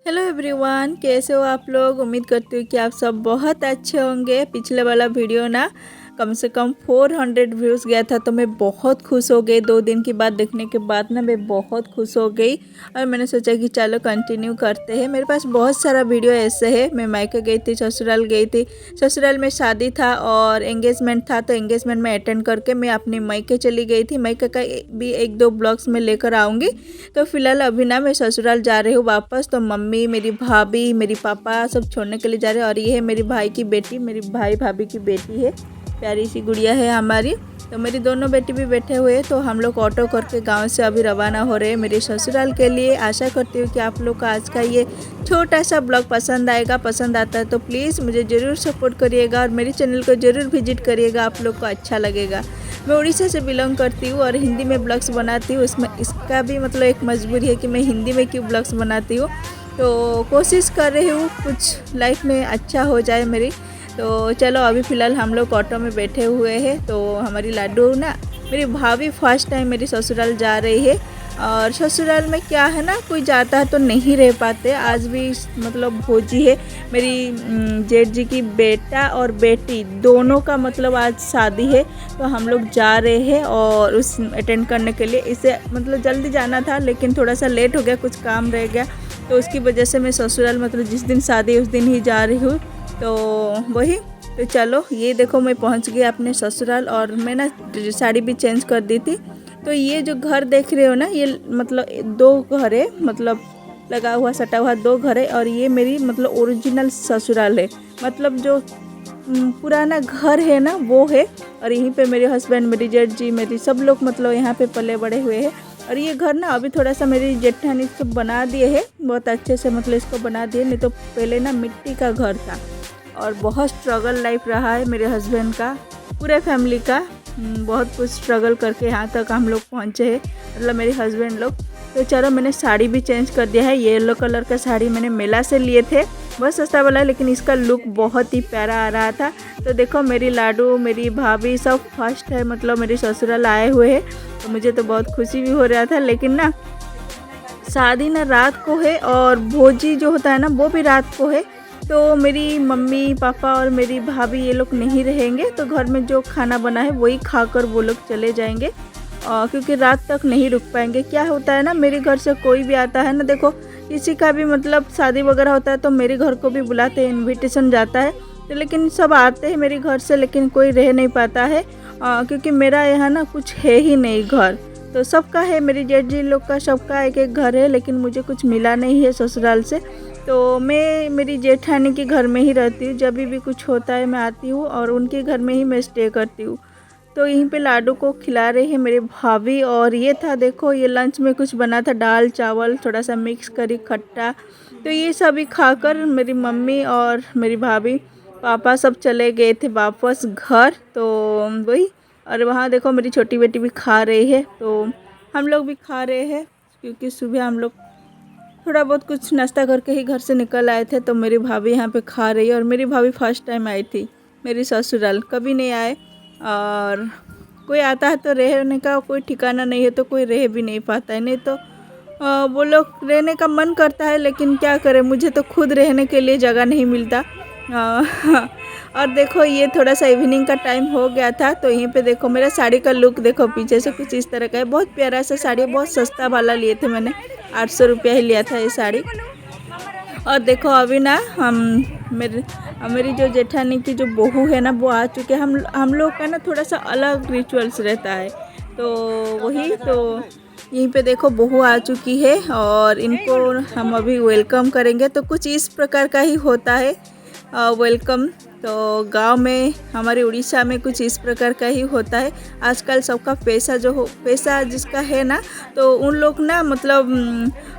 Hello everyone, कैसे हो आप लोग। उम्मीद करती हूँ कि आप सब बहुत अच्छे होंगे। पिछले वाला वीडियो ना कम से कम 400 व्यूज़ गया था, तो मैं बहुत खुश हो गई। 2 दिन की बात देखने के बाद ना मैं बहुत खुश हो गई और मैंने सोचा कि चलो कंटिन्यू करते हैं। मेरे पास बहुत सारा वीडियो ऐसे है। मैं मायके गई थी, ससुराल गई थी, ससुराल में शादी था और एंगेजमेंट था, तो एंगेजमेंट में अटेंड करके मैं अपने मायके चली गई थी। मायके का भी 1-2 ब्लॉग्स में लेकर आऊँगी। तो फिलहाल अभी ना मैं ससुराल जा रही हूँ वापस। तो मम्मी, मेरी भाभी, मेरी पापा सब छोड़ने के लिए जा रहे हैं। और ये है मेरी भाई की बेटी, मेरी भाई भाभी की बेटी है, प्यारी सी गुड़िया है हमारी। तो मेरी दोनों बेटी भी बैठे हुए हैं। तो हम लोग ऑटो करके गांव से अभी रवाना हो रहे हैं मेरे ससुराल के लिए। आशा करती हूँ कि आप लोग को आज का ये छोटा सा ब्लॉग पसंद आएगा। पसंद आता है तो प्लीज़ मुझे ज़रूर सपोर्ट करिएगा और मेरे चैनल को ज़रूर विजिट करिएगा, आप लोग को अच्छा लगेगा। मैं उड़ीसा से बिलोंग करती हूँ और हिंदी में ब्लॉग्स बनाती हूँ। इसमें इसका भी मतलब एक मजबूरी है कि मैं हिंदी में क्यों ब्लॉग्स बनाती हूँ। तो कोशिश कर रही हूँ कुछ लाइफ में अच्छा हो जाए मेरी। तो चलो अभी फ़िलहाल हम लोग ऑटो में बैठे हुए हैं। तो हमारी लाडू ना, मेरी भाभी फर्स्ट टाइम मेरी ससुराल जा रही है। और ससुराल में क्या है ना, कोई जाता है तो नहीं रह पाते। आज भी मतलब भोजी है मेरी जेठ जी की बेटा और बेटी दोनों का, मतलब आज शादी है। तो हम लोग जा रहे हैं और उस अटेंड करने के लिए। इसे मतलब जल्दी जाना था लेकिन थोड़ा सा लेट हो गया, कुछ काम रह गया। तो उसकी वजह से मैं ससुराल मतलब जिस दिन शादी है उस दिन ही जा रही हूँ। तो वही, तो चलो ये देखो मैं पहुंच गई अपने ससुराल। और मैं ना साड़ी भी चेंज कर दी थी। तो ये जो घर देख रहे हो ना, ये मतलब 2 घर है, मतलब लगा हुआ सटा हुआ 2 घर है। और ये मेरी मतलब ओरिजिनल ससुराल है, मतलब जो पुराना घर है ना वो है। और यहीं पे मेरे हस्बैंड, मेरी जेठ जी, मेरी सब लोग मतलब यहाँ पे पले बड़े हुए हैं। और ये घर ना अभी थोड़ा सा मेरी जेठानी इसको बना दिए है बहुत अच्छे से, मतलब इसको बना दिए। नहीं तो पहले ना मिट्टी का घर था। और बहुत स्ट्रगल लाइफ रहा है मेरे हस्बैंड का, पूरे फैमिली का। बहुत कुछ स्ट्रगल करके यहाँ तक हम लोग पहुँचे हैं, मतलब मेरे हस्बैंड लोग। तो चलो मैंने साड़ी भी चेंज कर दिया है। येलो कलर का साड़ी मैंने मेला से लिए थे, बहुत सस्ता वाला, लेकिन इसका लुक बहुत ही प्यारा आ रहा था। तो देखो मेरी लाडू, मेरी भाभी सब फर्स्ट है मतलब मेरे ससुराल आए हुए हैं। तो मुझे तो बहुत खुशी भी हो रहा था। लेकिन ना शादी ना रात को है और भोजी जो होता है ना वो भी रात को है। तो मेरी मम्मी पापा और मेरी भाभी ये लोग नहीं रहेंगे। तो घर में जो खाना बना है वही खाकर वो लोग चले जाएंगे, क्योंकि रात तक नहीं रुक पाएंगे। क्या होता है ना, मेरे घर से कोई भी आता है ना, देखो किसी का भी मतलब शादी वगैरह होता है तो मेरे घर को भी बुलाते हैं, इनविटेशन जाता है। तो लेकिन सब आते हैं मेरे घर से, लेकिन कोई रह नहीं पाता है, क्योंकि मेरा यहाँ ना कुछ है ही नहीं घर। तो सबका है, मेरी जेठ जी लोग का सबका एक एक घर है, लेकिन मुझे कुछ मिला नहीं है ससुराल से। तो मैं मेरी जेठानी के घर में ही रहती हूँ। जब भी कुछ होता है मैं आती हूँ और उनके घर में ही मैं स्टे करती हूँ। तो यहीं पे लाडू को खिला रहे हैं मेरे भाभी। और ये था, देखो ये लंच में कुछ बना था, दाल चावल थोड़ा सा मिक्स करी खट्टा। तो ये सभी खाकर मेरी मम्मी और मेरी भाभी पापा सब चले गए थे वापस घर। तो वही, और वहाँ देखो मेरी छोटी बेटी भी खा रही है। तो हम लोग भी खा रहे हैं, क्योंकि सुबह हम लोग थोड़ा बहुत कुछ नाश्ता करके ही घर से निकल आए थे। तो मेरी भाभी यहाँ पे खा रही है। और मेरी भाभी फर्स्ट टाइम आई थी मेरी ससुराल, कभी नहीं आए। और कोई आता है तो रहने का कोई ठिकाना नहीं है, तो कोई रह भी नहीं पाता है। नहीं तो वो लोग रहने का मन करता है, लेकिन क्या करें, मुझे तो खुद रहने के लिए जगह नहीं मिलता। और देखो ये थोड़ा सा इवनिंग का टाइम हो गया था। तो यहीं पे देखो मेरा साड़ी का लुक देखो, पीछे से कुछ इस तरह का है। बहुत प्यारा सा साड़ी है, बहुत सस्ता वाला लिए थे मैंने, 800 रुपया ही लिया था ये साड़ी। और देखो अभी ना मेरी जो जेठानी की जो बहू है ना वो आ चुके हैं। हम लोग का ना थोड़ा सा अलग रिचुअल्स रहता है। तो वही, तो यहीं पे देखो बहू आ चुकी है और इनको हम अभी वेलकम करेंगे। तो कुछ इस प्रकार का ही होता है वेलकम। तो गांव में, हमारे उड़ीसा में कुछ इस प्रकार का ही होता है। आजकल सबका पैसा जिसका है ना, तो उन लोग ना मतलब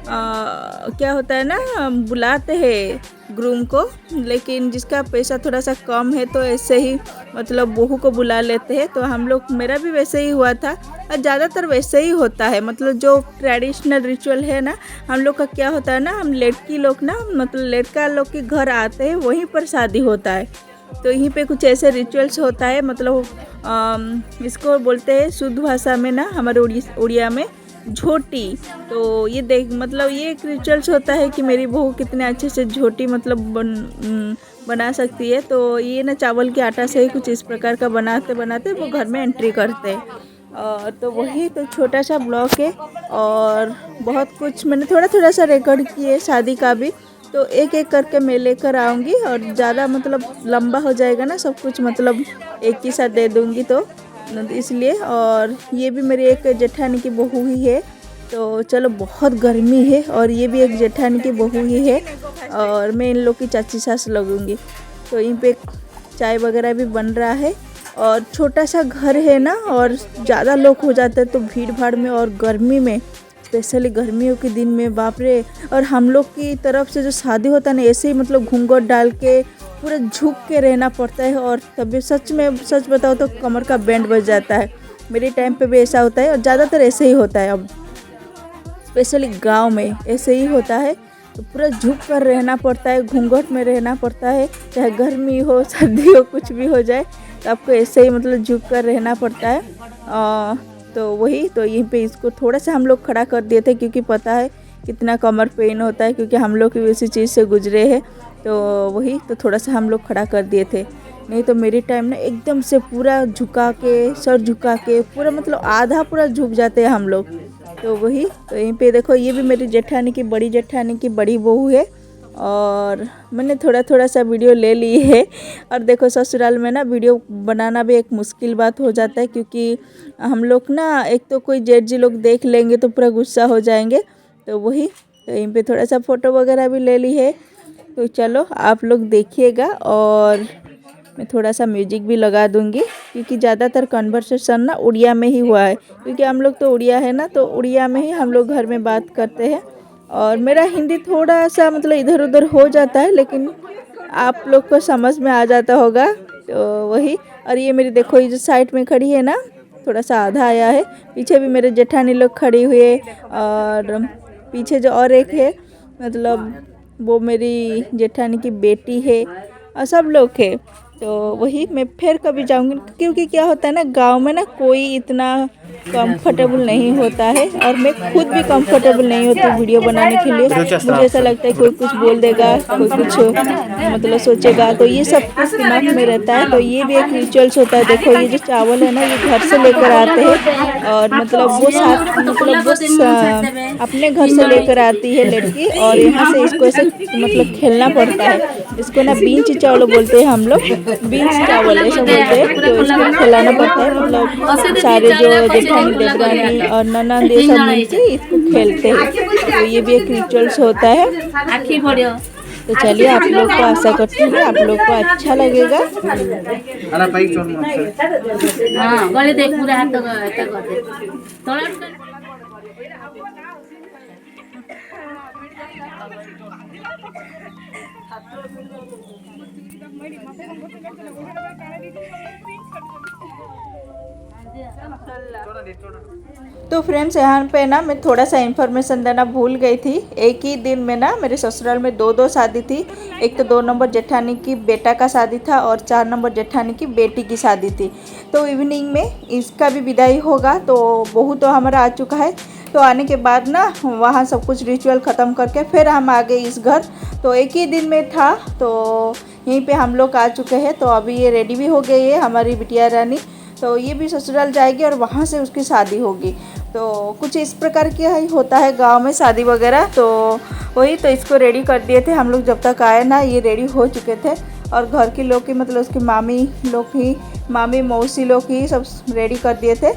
क्या होता है ना, बुलाते हैं ग्रूम को। लेकिन जिसका पैसा थोड़ा सा कम है तो ऐसे ही मतलब बहू को बुला लेते हैं। तो हम लोग, मेरा भी वैसे ही हुआ था और ज़्यादातर वैसे ही होता है। मतलब जो ट्रेडिशनल रिचुअल है ना, हम लोग का क्या होता है ना, हम लड़की लोग ना मतलब लड़का लोग के घर आते हैं, वहीं पर शादी होता है। तो यहीं पे कुछ ऐसे रिचुअल्स होता है, मतलब इसको बोलते हैं शुद्ध भाषा में ना, हमारे उड़िया में झोटी। तो ये देख मतलब ये एक रिचुअल्स होता है कि मेरी बहू कितने अच्छे से झोटी मतलब बना सकती है। तो ये ना चावल के आटा से ही कुछ इस प्रकार का बनाते बनाते वो घर में एंट्री करते हैं। तो वही तो छोटा सा ब्लॉग है और बहुत कुछ मैंने थोड़ा थोड़ा सा रिकॉर्ड किए शादी का भी। तो एक एक करके मैं लेकर आऊँगी और ज़्यादा मतलब लंबा हो जाएगा ना सब कुछ, मतलब एक ही साथ दे दूँगी तो इसलिए। और ये भी मेरी एक जेठानी की बहू ही है। तो चलो बहुत गर्मी है और ये भी एक जेठानी की बहू ही है और मैं इन लोग की चाची सास लगूँगी। तो यहीं पे चाय वगैरह भी बन रहा है और छोटा सा घर है ना और ज़्यादा लोग हो जाते हैं तो भीड़ भाड़ में और गर्मी में, स्पेशली गर्मियों के दिन में बाप रे। और हम लोग की तरफ से जो शादी होता है ना ऐसे ही मतलब घूंघट डाल के पूरा झुक के रहना पड़ता है और तभी सच में सच बताओ तो कमर का बैंड बज जाता है। मेरे टाइम पे भी ऐसा होता है और ज़्यादातर ऐसे ही होता है, अब स्पेशली गांव में ऐसे ही होता है। तो पूरा झुक कर रहना पड़ता है, घूंघट में रहना पड़ता है, चाहे गर्मी हो सर्दी हो कुछ भी हो जाए तो आपको ऐसे ही मतलब झुक कर रहना पड़ता है। तो वही तो यहीं पे इसको थोड़ा सा हम लोग खड़ा कर दिए थे क्योंकि पता है कितना कमर पेन होता है, क्योंकि हम लोग भी उसी चीज़ से गुजरे हैं। तो वही तो थोड़ा सा हम लोग खड़ा कर दिए थे, नहीं तो मेरी टाइम ना एकदम से पूरा झुका के सर झुका के पूरा मतलब आधा पूरा झुक जाते हैं हम लोग। तो वही तो यहीं पे देखो ये भी मेरी जेठानी की बड़ी बहू है और मैंने थोड़ा थोड़ा सा वीडियो ले ली है। और देखो ससुराल में ना वीडियो बनाना भी एक मुश्किल बात हो जाता है, क्योंकि हम लोग ना एक तो कोई जेठ जी लोग देख लेंगे तो पूरा गुस्सा हो जाएंगे। तो वही तो यहीं पे थोड़ा सा फ़ोटो वगैरह भी ले ली है। तो चलो आप लोग देखिएगा और मैं थोड़ा सा म्यूजिक भी लगा दूंगी क्योंकि ज़्यादातर कन्वर्सेशन ना उड़िया में ही हुआ है, क्योंकि हम लोग तो उड़िया है ना, तो उड़िया में ही हम लोग घर में बात करते हैं। और मेरा हिंदी थोड़ा सा मतलब इधर उधर हो जाता है लेकिन आप लोग को समझ में आ जाता होगा। तो वही और ये मेरी देखो ये जो साइड में खड़ी है ना थोड़ा सा आधा आया है, पीछे भी मेरे जेठानी लोग खड़ी हुए और पीछे जो और एक है मतलब वो मेरी जेठानी की बेटी है और सब लोग है। तो वही मैं फिर कभी जाऊंगी, क्योंकि क्या होता है ना गांव में ना कोई इतना कंफर्टेबल नहीं होता है और मैं खुद भी कंफर्टेबल नहीं होती वीडियो बनाने के लिए। मुझे ऐसा लगता है कोई कुछ बोल देगा, कोई कुछ मतलब सोचेगा, तो ये सब कुछ दिमाग में रहता है। तो ये भी एक रिचुअल्स होता है। देखो ये जो चावल है ना ये घर से लेकर आते हैं और मतलब वो साथ मतलब वो अपने घर से लेकर आती है लड़की और यहाँ से इसको ऐसे मतलब खेलना पड़ता है। इसको ना बींच चावल बोलते हैं हम लोग, बीन्स चावल ऐसा बोलते हैं। तो इसको खिलाना पड़ता है, मतलब सारे जो जेठानी देवरानी और ननद ये सब मिलके इसको खेलते हैं। तो ये भी एक रिचुअल्स होता है। तो चलिए आप लोग को आशा करती हूँ आप लोग को अच्छा लगेगा। तो फ्रेंड्स यहाँ पे ना मैं थोड़ा सा इन्फॉर्मेशन देना भूल गई थी। एक ही दिन में ना मेरे ससुराल में दो शादी थी। एक तो 2 नंबर जेठानी की बेटा का शादी था और 4 नंबर जेठानी की बेटी की शादी थी। तो इवनिंग में इसका भी विदाई होगा। तो बहू तो हमारा आ चुका है। तो आने के बाद ना वहाँ सब कुछ रिचुअल ख़त्म करके फिर हम आ गए इस घर। तो एक ही दिन में था। तो यहीं पे हम लोग आ चुके हैं। तो अभी ये रेडी भी हो गई है हमारी बिटिया रानी। तो ये भी ससुराल जाएगी और वहाँ से उसकी शादी होगी। तो कुछ इस प्रकार की ही होता है गांव में शादी वगैरह। तो वही तो इसको रेडी कर दिए थे हम लोग, जब तक आए ना ये रेडी हो चुके थे। और घर के लोग की मतलब उसकी मामी मौसी लोग ही सब रेडी कर दिए थे।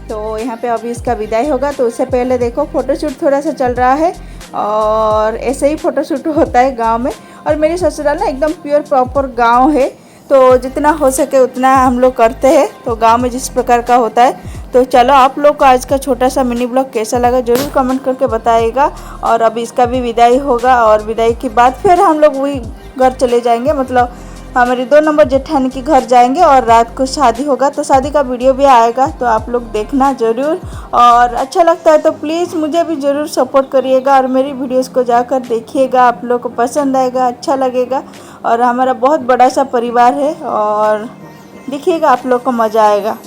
तो यहाँ पे अभी इसका विदाई होगा। तो उससे पहले देखो फ़ोटोशूट थोड़ा सा चल रहा है और ऐसे ही फ़ोटोशूट होता है गाँव में। और मेरी ससुराल ना एकदम प्योर प्रॉपर गाँव है। तो जितना हो सके उतना हम लोग करते हैं। तो गांव में जिस प्रकार का होता है। तो चलो आप लोग को आज का छोटा सा मिनी ब्लॉग कैसा लगा ज़रूर कमेंट करके बताइएगा। और अभी इसका भी विदाई होगा और विदाई के बाद फिर हम लोग वही घर चले जाएंगे, मतलब हमारी 2 नंबर जेठानी के घर जाएंगे और रात को शादी होगा। तो शादी का वीडियो भी आएगा तो आप लोग देखना ज़रूर। और अच्छा लगता है तो प्लीज़ मुझे भी ज़रूर सपोर्ट करिएगा और मेरी वीडियोस को जाकर देखिएगा। आप लोग को पसंद आएगा, अच्छा लगेगा। और हमारा बहुत बड़ा सा परिवार है और देखिएगा आप लोग को मज़ा आएगा।